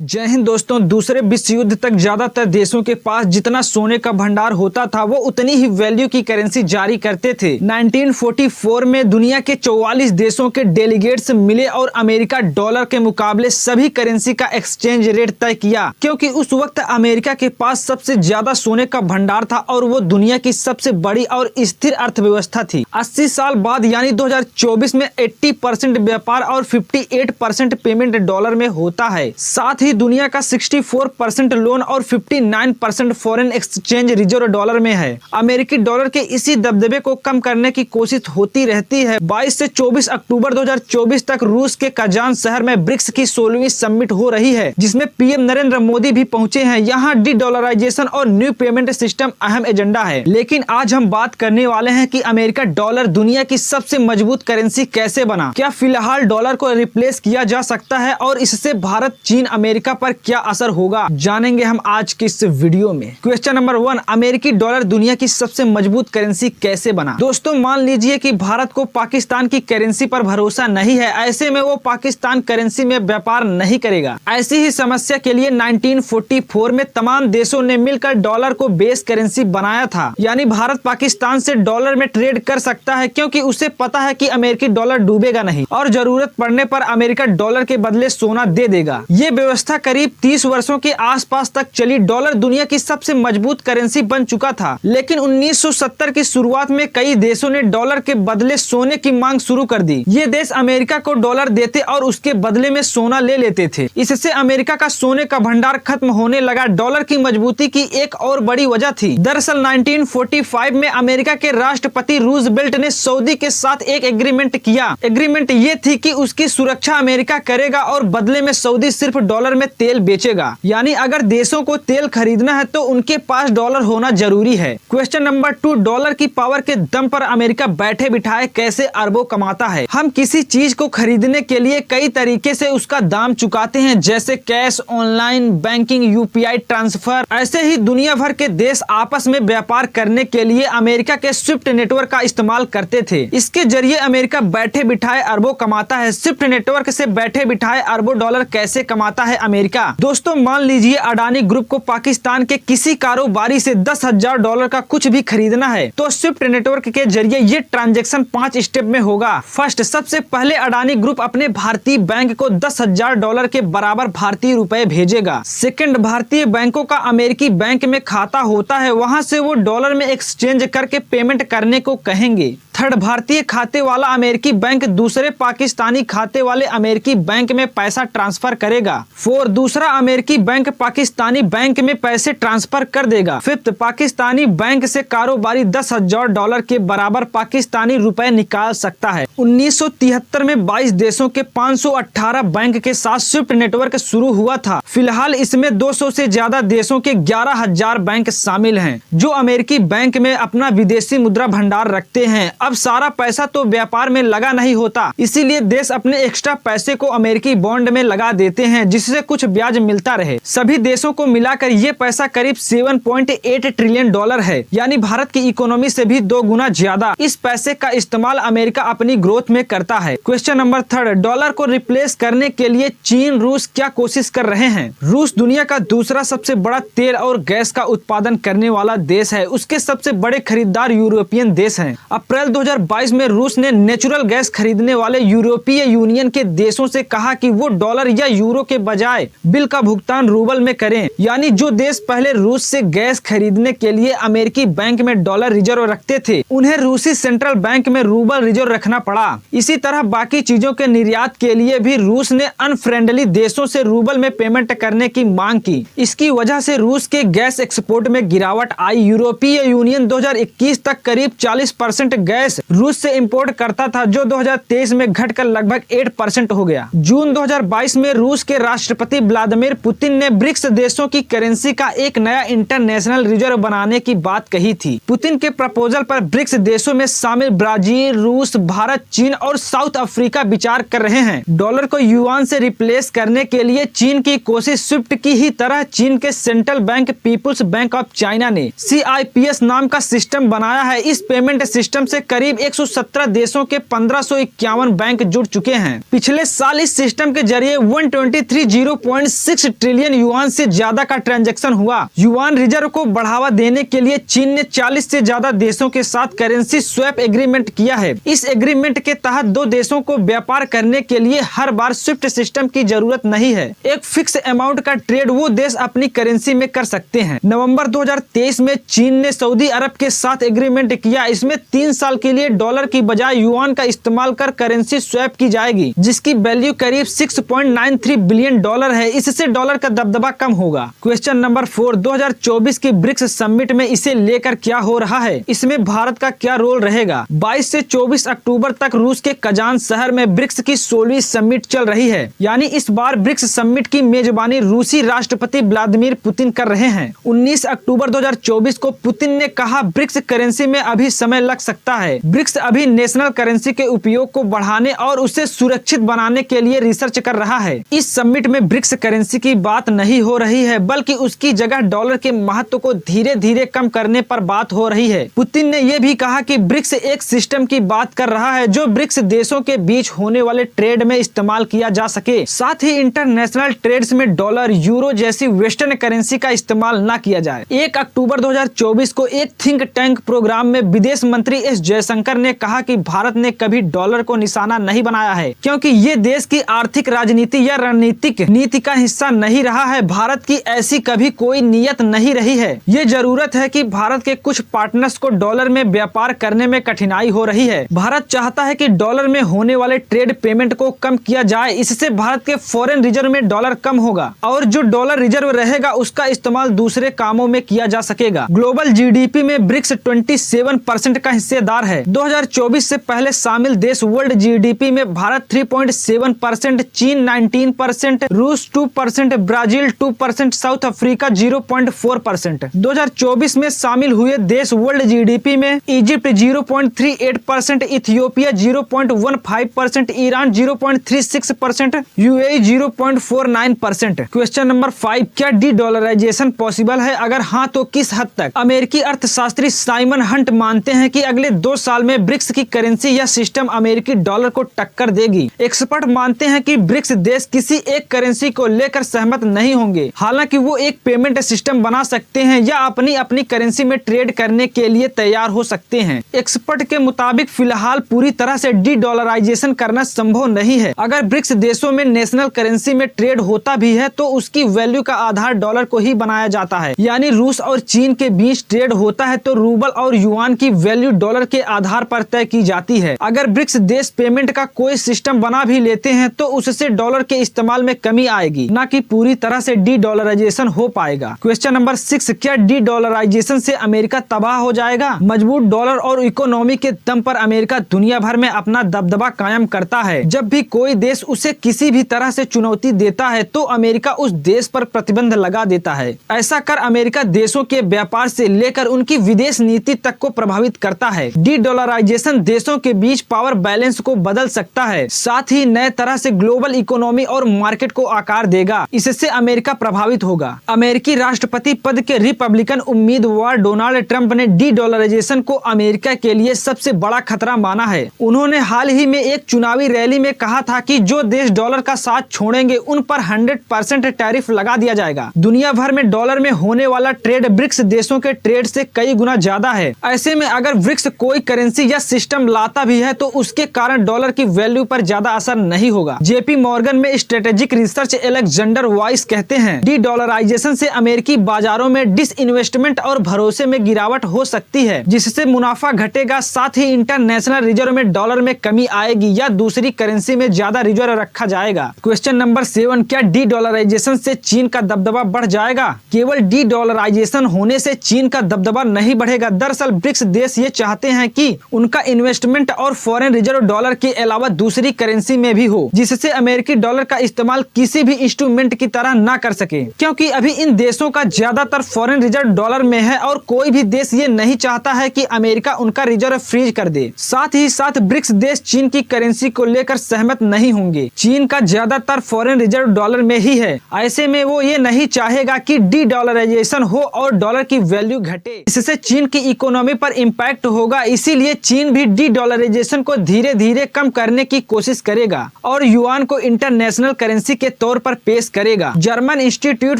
जय हिंद दोस्तों। दूसरे विश्व युद्ध तक ज्यादातर देशों के पास जितना सोने का भंडार होता था वो उतनी ही वैल्यू की करेंसी जारी करते थे। 1944 में दुनिया के 44 देशों के डेलीगेट्स मिले और अमेरिका डॉलर के मुकाबले सभी करेंसी का एक्सचेंज रेट तय किया, क्योंकि उस वक्त अमेरिका के पास सबसे ज्यादा सोने का भंडार था और वो दुनिया की सबसे बड़ी और स्थिर अर्थव्यवस्था थी। 80 साल बाद यानी 2024 में 80% व्यापार और 58% पेमेंट डॉलर में होता है। साथ ही दुनिया का 64% लोन और 59% फॉरेन एक्सचेंज रिजर्व डॉलर में है। अमेरिकी डॉलर के इसी दबदबे को कम करने की कोशिश होती रहती है। 22 से 24 अक्टूबर 2024 तक रूस के कजान शहर में ब्रिक्स की 16वीं समिट हो रही है, जिसमें पीएम नरेंद्र मोदी भी पहुंचे हैं। यहाँ डी डॉलराइजेशन और न्यू पेमेंट सिस्टम अहम एजेंडा है। लेकिन आज हम बात करने वाले हैं कि अमेरिका डॉलर दुनिया की सबसे मजबूत करेंसी कैसे बना, क्या फिलहाल डॉलर को रिप्लेस किया जा सकता है और इससे भारत, चीन, अमेरिका पर क्या असर होगा, जानेंगे हम आज की इस वीडियो में। क्वेश्चन नंबर 1, अमेरिकी डॉलर दुनिया की सबसे मजबूत करेंसी कैसे बना। दोस्तों मान लीजिए कि भारत को पाकिस्तान की करेंसी पर भरोसा नहीं है, ऐसे में वो पाकिस्तान करेंसी में व्यापार नहीं करेगा। ऐसी ही समस्या के लिए 1944 में तमाम देशों ने मिलकर डॉलर को बेस करेंसी बनाया था, यानी भारत पाकिस्तान से डॉलर में ट्रेड कर सकता है, क्योंकि उसे पता है कि अमेरिकी डॉलर डूबेगा नहीं और जरूरत पड़ने पर अमेरिका डॉलर के बदले सोना दे देगा। ये व्यवस्था करीब 30 वर्षों के आसपास तक चली। डॉलर दुनिया की सबसे मजबूत करेंसी बन चुका था, लेकिन 1970 की शुरुआत में कई देशों ने डॉलर के बदले सोने की मांग शुरू कर दी। ये देश अमेरिका को डॉलर देते और उसके बदले में सोना ले लेते थे। इससे अमेरिका का सोने का भंडार खत्म होने लगा। डॉलर की मजबूती की एक और बड़ी वजह थी। दरअसल 1945 में अमेरिका के राष्ट्रपति रूजवेल्ट ने सऊदी के साथ एक एग्रीमेंट किया। एग्रीमेंट ये थी कि उसकी सुरक्षा अमेरिका करेगा और बदले में सऊदी सिर्फ डॉलर में तेल बेचेगा। यानी अगर देशों को तेल खरीदना है तो उनके पास डॉलर होना जरूरी है। क्वेश्चन नंबर 2, डॉलर की पावर के दम पर अमेरिका बैठे बिठाए कैसे अरबों कमाता है। हम किसी चीज को खरीदने के लिए कई तरीके से उसका दाम चुकाते हैं, जैसे cash, online banking, UPI transfer. ऐसे ही दुनिया भर के देश आपस में व्यापार करने के लिए अमेरिका के स्विफ्ट नेटवर्क का इस्तेमाल करते थे। इसके जरिए अमेरिका बैठे बिठाए अरबों कमाता है। स्विफ्ट नेटवर्क से बैठे बिठाए अरबों डॉलर कैसे कमाता है अमेरिका। दोस्तों मान लीजिए अडानी ग्रुप को पाकिस्तान के किसी कारोबारी से $10,000 का कुछ भी खरीदना है, तो स्विफ्ट नेटवर्क के जरिए ये ट्रांजैक्शन 5 स्टेप में होगा। फर्स्ट, सबसे पहले अडानी ग्रुप अपने भारतीय बैंक को $10,000 के बराबर भारतीय रुपए भेजेगा। सेकंड, भारतीय बैंकों का अमेरिकी बैंक में खाता होता है, वहां से वो डॉलर में एक्सचेंज करके पेमेंट करने को कहेंगे। थर्ड, भारतीय खाते वाला अमेरिकी बैंक दूसरे पाकिस्तानी खाते वाले अमेरिकी बैंक में पैसा ट्रांसफर करेगा। फोर्थ, दूसरा अमेरिकी बैंक पाकिस्तानी बैंक में पैसे ट्रांसफर कर देगा। फिफ्थ, पाकिस्तानी बैंक से कारोबारी $10,000 के बराबर पाकिस्तानी रुपए निकाल सकता है। 1973 में 22 देशों के 518 बैंक के साथ स्विफ्ट नेटवर्क शुरू हुआ था। फिलहाल इसमें 200 से ज्यादा देशों के 11,000 बैंक शामिल हैं, जो अमेरिकी बैंक में अपना विदेशी मुद्रा भंडार रखते हैं। अब सारा पैसा तो व्यापार में लगा नहीं होता, इसीलिए देश अपने एक्स्ट्रा पैसे को अमेरिकी बॉन्ड में लगा देते हैं, जिससे कुछ ब्याज मिलता रहे। सभी देशों को मिलाकर ये पैसा करीब $7.8 ट्रिलियन है, यानी भारत की इकोनॉमी से भी 2 गुना ज्यादा। इस पैसे का इस्तेमाल अमेरिका अपनी ग्रोथ में करता है। क्वेश्चन नंबर 3, डॉलर को रिप्लेस करने के लिए चीन, रूस क्या कोशिश कर रहे हैं। रूस दुनिया का दूसरा सबसे बड़ा तेल और गैस का उत्पादन करने वाला देश है। उसके सबसे बड़े खरीदार यूरोपियन देश हैं। अप्रैल 2022 में रूस ने नेचुरल गैस खरीदने वाले यूरोपीय यूनियन के देशों से कहा कि वो डॉलर या यूरो के बजाय बिल का भुगतान रूबल में करें। यानी जो देश पहले रूस से गैस खरीदने के लिए अमेरिकी बैंक में डॉलर रिजर्व रखते थे, उन्हें रूसी सेंट्रल बैंक में रूबल रिजर्व रखना पड़ा। इसी तरह बाकी चीजों के निर्यात के लिए भी रूस ने अनफ्रेंडली देशों से रूबल में पेमेंट करने की मांग की। इसकी वजह से रूस के गैस एक्सपोर्ट में गिरावट आई। यूरोपीय यूनियन 2021 तक करीब 40% गैस रूस से इंपोर्ट करता था, जो 2023 में घटकर लगभग 8% हो गया। जून 2022 में रूस के राष्ट्रपति व्लादिमीर पुतिन ने ब्रिक्स देशों की करेंसी का एक नया इंटरनेशनल रिजर्व बनाने की बात कही थी। पुतिन के प्रपोजल पर ब्रिक्स देशों में शामिल ब्राजील, रूस, भारत, चीन और साउथ अफ्रीका विचार कर रहे हैं। डॉलर को युआन से रिप्लेस करने के लिए चीन की कोशिश स्विफ्ट की ही तरह चीन के central bank people's bank of China ने CIPS नाम का सिस्टम बनाया है। इस पेमेंट सिस्टम से करीब 117 देशों के 1551 बैंक जुड़ चुके हैं। पिछले साल इस सिस्टम के जरिए 123 0.6 ट्रिलियन युआन से ज्यादा का ट्रांजैक्शन हुआ। युआन रिजर्व को बढ़ावा देने के लिए चीन ने 40 से ज्यादा देशों के साथ करेंसी स्वैप एग्रीमेंट किया है। इस एग्रीमेंट के तहत दो देशों को व्यापार करने के लिए हर बार स्विफ्ट सिस्टम की जरूरत नहीं है। एक फिक्स अमाउंट का ट्रेड वो देश अपनी करेंसी में कर सकते हैं। नवंबर 2023 में चीन ने सऊदी अरब के साथ एग्रीमेंट किया। इसमें 3 साल के लिए डॉलर की बजाय युआन का इस्तेमाल कर करेंसी स्वैप की जाएगी, जिसकी वैल्यू करीब 6.93 बिलियन डॉलर है। इससे डॉलर का दबदबा कम होगा। क्वेश्चन नंबर 4, 2024 की ब्रिक्स समिट में इसे लेकर क्या हो रहा है? इसमें भारत का क्या रोल रहेगा? 22 से 24 अक्टूबर तक रूस के कजान शहर में ब्रिक्स की 16वीं समिट चल रही है। यानी इस बार ब्रिक्स समिट की मेजबानी रूसी राष्ट्रपति व्लादिमीर पुतिन कर रहे हैं। 19 अक्टूबर 2024 को पुतिन ने कहा, ब्रिक्स करेंसी में अभी समय लग सकता है। ब्रिक्स अभी नेशनल करेंसी के उपयोग को बढ़ाने और उसे सुरक्षित बनाने के लिए रिसर्च कर रहा है। इस समिट में ब्रिक्स करेंसी की बात नहीं हो रही है, बल्कि उसकी जगह डॉलर के महत्व को धीरे धीरे कम करने पर बात हो रही है। पुतिन ने यह भी कहा कि ब्रिक्स एक सिस्टम की बात कर रहा है जो ब्रिक्स देशों के बीच होने वाले ट्रेड में इस्तेमाल किया जा सके। साथ ही इंटरनेशनल ट्रेड्स में डॉलर, यूरो जैसी वेस्टर्न करेंसी का इस्तेमाल न किया जाए। 1 अक्टूबर 2024 को एक थिंक टैंक प्रोग्राम में विदेश मंत्री एस जयशंकर ने कहा कि भारत ने कभी डॉलर को निशाना नहीं बनाया है, क्योंकि ये देश की आर्थिक राजनीति या रणनीतिक नीति का हिस्सा नहीं रहा है। भारत की ऐसी कभी कोई नीयत नहीं रही है। ये जरूरत है कि भारत के कुछ पार्टनर्स को डॉलर में व्यापार करने में कठिनाई हो रही है। भारत चाहता है कि डॉलर में होने वाले ट्रेड पेमेंट को कम किया जाए। इससे भारत के फॉरेन रिजर्व में डॉलर कम होगा और जो डॉलर रिजर्व रहेगा उसका इस्तेमाल दूसरे कामों में किया जा सकेगा। ग्लोबल जीडीपी में ब्रिक्स 27% का हिस्सेदार है। 2024 से पहले शामिल देश वर्ल्ड जीडीपी में भारत 3.7%, चीन 19%, रूस 2%, ब्राजील 2%, साउथ अफ्रीका 0.4%। 2024 में शामिल हुए देश वर्ल्ड जीडीपी में Egypt 0.38%, Ethiopia 0.15%, Iran 0.36%, UAE 0.49%। Question number 5, क्या डी डॉलराइजेशन पॉसिबल है? अगर हाँ तो किस हद तक? अमेरिकी अर्थशास्त्री साइमन हंट मानते हैं कि अगले 2 साल में ब्रिक्स की करेंसी या सिस्टम अमेरिकी डॉलर को टक्कर देगी। एक्सपर्ट मानते हैं कि ब्रिक्स देश किसी एक करेंसी को लेकर सहमत नहीं होंगे। हालांकि वो एक पेमेंट सिस्टम बना सकते हैं या अपनी अपनी करेंसी में ट्रेड करने के लिए तैयार हो सकते हैं। एक्सपर्ट के मुताबिक फिलहाल पूरी तरह से डी डॉलराइजेशन करना संभव नहीं है। अगर ब्रिक्स देशों में नेशनल करेंसी में ट्रेड होता भी है तो उसकी वैल्यू का आधार डॉलर को ही बनाया जाता है। यानी रूस और चीन के बीच ट्रेड होता है तो रूबल और युआन की वैल्यू डॉलर के आधार पर तय की जाती है। अगर ब्रिक्स देश पेमेंट का कोई सिस्टम बना भी लेते हैं तो उससे डॉलर के इस्तेमाल में कमी आएगी, न कि पूरी तरह से डी डॉलराइजेशन हो पाएगा। क्वेश्चन नंबर 6, क्या डी डॉलराइजेशन से अमेरिका तबाह हो जाएगा? मजबूत डॉलर और इकोनॉमी के दम पर अमेरिका दुनिया भर में अपना दबदबा कायम करता है। जब भी कोई देश उसे किसी भी तरह से चुनौती देता है तो अमेरिका उस देश पर प्रतिबंध लगा देता है। ऐसा कर अमेरिका देशों के व्यापार से लेकर उनकी विदेश नीति तक को प्रभावित करता है। डी डॉलराइजेशन देशों के बीच पावर बैलेंस को बदल सकता है, साथ ही नए तरह से ग्लोबल इकोनॉमी और मार्केट को आकार देगा। इससे अमेरिका प्रभावित होगा। अमेरिकी राष्ट्रपति पद के रिपब्लिकन उम्मीदवार डोनाल्ड ट्रंप ने डी डॉलराइजेशन को अमेरिका के लिए सबसे बड़ा खतरा माना है। उन्होंने हाल ही में एक चुनावी रैली में कहा था कि जो देश डॉलर का साथ छोड़ेंगे उन पर 100% टैरिफ लगा दिया जाएगा। दुनिया भर में डॉलर में होने वाला ट्रेड ब्रिक्स देशों के ट्रेड से कई गुना ज्यादा है। ऐसे में अगर ब्रिक्स कोई करेंसी या सिस्टम लाता भी है तो उसके कारण डॉलर की वैल्यू पर ज्यादा असर नहीं होगा। जेपी मॉर्गन में स्ट्रेटेजिक रिसर्च एलेक्जेंडर वाइस कहते हैं, डी डॉलराइजेशन से अमेरिकी बाजारों में डिसइन्वेस्टमेंट और भरोसे में गिरावट हो सकती है, जिससे मुनाफा घटेगा। साथ ही इंटरनेशनल रिजर्व में डॉलर में कमी आएगी या दूसरी करेंसी में ज्यादा रिजर्व रखा जाएगा। क्वेश्चन नंबर 7, क्या डी डॉलराइजेशन से चीन का दबदबा बढ़ जाएगा? केवल डी डॉलराइजेशन होने से चीन का दबदबा नहीं बढ़ेगा। दरअसल ब्रिक्स देश ये चाहते हैं कि उनका इन्वेस्टमेंट और फॉरेन रिजर्व डॉलर के अलावा दूसरी करेंसी में भी हो, जिससे अमेरिकी डॉलर का इस्तेमाल किसी भी इंस्ट्रूमेंट की तरह ना कर सके, क्योंकि अभी इन देशों का ज्यादातर फॉरेन रिजर्व डॉलर में है और कोई भी देश ये नहीं चाहता है कि अमेरिका उनका रिजर्व फ्रीज कर दे। साथ ही साथ ब्रिक्स देश चीन की करेंसी को लेकर सहमत नहीं होंगे। चीन का ज्यादातर फॉरेन रिजर्व डॉलर में ही है। ऐसे में वो ये नहीं चाहेगा कि डी डॉलराइजेशन हो और डॉलर की वैल्यू घटे, इससे चीन की इकोनॉमी पर इम्पैक्ट होगा। इसीलिए चीन भी डी डॉलराइजेशन को धीरे धीरे कम करने की कोशिश करेगा और युआन को इंटरनेशनल करेंसी के तौर पर पेश करेगा। German institute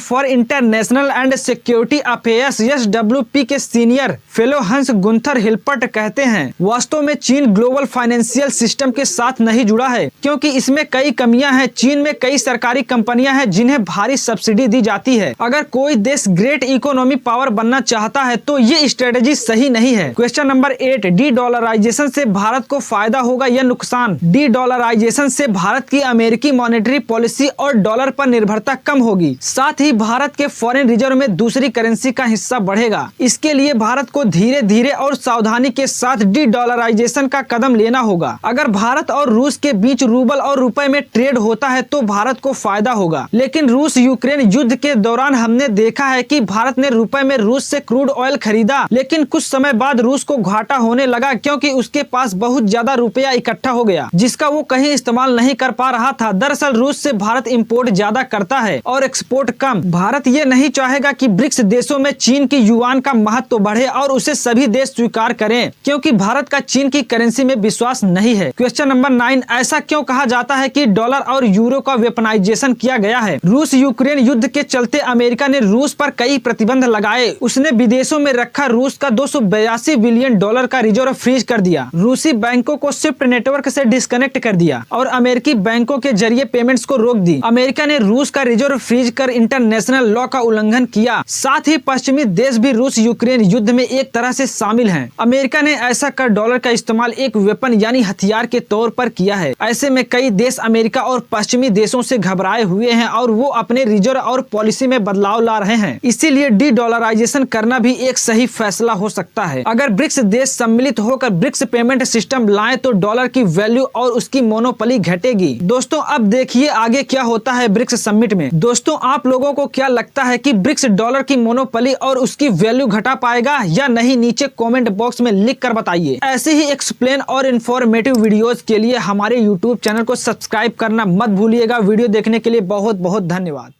for international and security affairs (SWP) के सीनियर फेलो हंस गुंथर हिल्पर्ट कहते हैं, वास्तव में चीन ग्लोबल फाइनेंशियल सिस्टम के साथ नहीं जुड़ा है क्योंकि इसमें कई कमियां हैं। चीन में कई सरकारी कंपनियां हैं जिन्हें भारी सब्सिडी दी जाती है। अगर कोई देश ग्रेट इकोनॉमी पावर बनना चाहता है तो ये स्ट्रेटेजी सही नहीं है। क्वेश्चन नंबर 8, डी डॉलराइजेशन से भारत को फायदा होगा या नुकसान? डी डॉलराइजेशन से भारत की अमेरिकी मॉनेटरी पॉलिसी और डॉलर पर निर्भरता कम होगी। साथ ही भारत के फॉरेन रिजर्व में दूसरी करेंसी का हिस्सा बढ़ेगा। इसके लिए भारत को धीरे धीरे और सावधानी के साथ डी डॉलराइजेशन का कदम लेना होगा। अगर भारत और रूस के बीच रूबल और रुपए में ट्रेड होता है तो भारत को फायदा होगा, लेकिन रूस यूक्रेन युद्ध के दौरान हमने देखा है कि भारत ने रुपए में रूस से क्रूड ऑयल खरीदा, लेकिन कुछ समय बाद रूस को घाटा होने लगा क्योंकि उसके पास बहुत ज्यादा रुपया इकट्ठा हो गया जिसका वो कहीं इस्तेमाल नहीं कर पा रहा था। दरअसल रूस से भारत इंपोर्ट ज्यादा करता है और एक्सपोर्ट कम। भारत ये नहीं चाहेगा कि ब्रिक्स देशों में चीन की युआन का महत्व बढ़े और उसे सभी देश स्वीकार करें क्योंकि भारत का चीन की करेंसी में विश्वास नहीं है। क्वेश्चन नंबर 9, ऐसा क्यों कहा जाता है कि डॉलर और यूरो का वेपनाइजेशन किया गया है? रूस यूक्रेन युद्ध के चलते अमेरिका ने रूस पर कई प्रतिबंध लगाए। उसने विदेशों में रखा रूस का $282 बिलियन का रिजर्व फ्रीज कर दिया। रूसी बैंकों को स्विफ्ट नेटवर्क से डिस्कनेक्ट कर दिया और अमेरिकी बैंकों के जरिए पेमेंट्स को रोक दी। अमेरिका ने रूस का रिजर्व फ्रीज कर इंटरनेशनल लॉ का उल्लंघन किया। साथ ही पश्चिमी देश भी रूस यूक्रेन युद्ध में एक तरह से शामिल हैं। अमेरिका ने ऐसा कर डॉलर का इस्तेमाल एक वेपन यानी हथियार के तौर पर किया है। ऐसे में कई देश अमेरिका और पश्चिमी देशों से घबराए हुए हैं और वो अपने रिजर्व और पॉलिसी में बदलाव ला रहे हैं। इसीलिए डी डॉलराइजेशन करना भी एक सही फैसला हो सकता है। अगर ब्रिक्स देश सम्मिलित होकर ब्रिक्स पेमेंट सिस्टम लाएं तो डॉलर की वैल्यू और उसकी मोनोपोली घटेगी। दोस्तों अब देखिए आगे क्या होता है ब्रिक्स समिट में। दोस्तों आप लोगों को क्या लगता है कि ब्रिक्स डॉलर की मोनोपोली और उसकी वैल्यू घटा पाएगा या नहीं? नीचे कमेंट बॉक्स में लिख कर बताइए। ऐसे ही एक्सप्लेन और इन्फॉर्मेटिव वीडियोस के लिए हमारे यूट्यूब चैनल को सब्सक्राइब करना मत भूलिएगा। वीडियो देखने के लिए बहुत बहुत धन्यवाद।